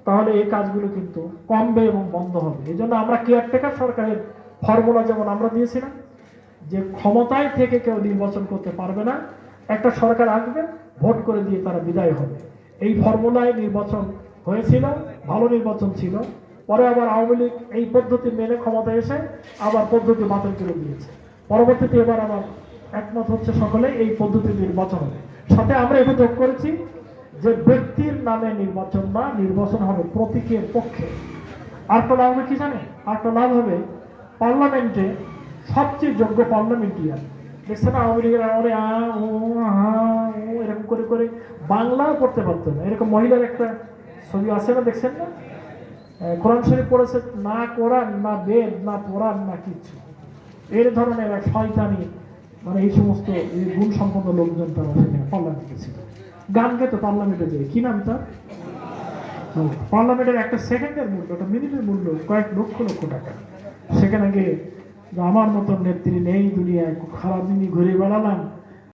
তাহলে এই কাজগুলো কিন্তু কমবে এবং বন্ধ হবে। এই জন্য আমরা কেয়ারটেকার সরকারের ফর্মুলা যেমন আমরা দিয়েছিলাম যে ক্ষমতায় থেকে কেউ নির্বাচন করতে পারবে না, একটা সরকার আসবে, ভোট করে দিয়ে তারা বিদায় হবে। এই ফর্মুলায় নির্বাচন হয়েছিল, ভালো নির্বাচন ছিল। পরে আবার আওয়ামী লীগ এই পদ্ধতি মেনে ক্ষমতায় এসে আবার পদ্ধতি বাতিল করে দিয়েছে। পরবর্তীতে এবার আবার একমত হচ্ছে সকলে এই পদ্ধতি নির্বাচন হবে। সাথে আমরা এটা যোগ করেছি যে ব্যক্তির নামে নির্বাচন না, নির্বাচন হবে প্রতীকের পক্ষে। আরেকটা লাভ হবে কি জানেন? আরেকটা লাভ হবে পার্লামেন্টে সবচেয়ে যোগ্য পার্লামেন্টিয়ার, দেখছে না আওয়ামী লীগের আমলে এরকম করে করে বাংলাও পড়তে পারতো না, এরকম মহিলার একটা ছবি আছে না, দেখছেন না? কোরআন শরীফ পড়েছে না, কোরআন না বেদ না কোরআন না কিছু, এর ধরনের এক শয়তানি, মানে এই সমস্ত গুণ সম্পন্ন লোকজন তারা সেখানে পার্লামেন্টে ছিল। গান গেতো পার্লামেন্টে যে কি নাম তার, পার্লামেন্টের একটা সেকেন্ডের মূল্য, একটা মিনিটের মূল্য কয়েক লক্ষ লক্ষ টাকা। সেখানে গিয়ে আমার মতন নেত্রী নেই দুনিয়ায়, খারাপ দিনই ঘুরে বেড়ালাম,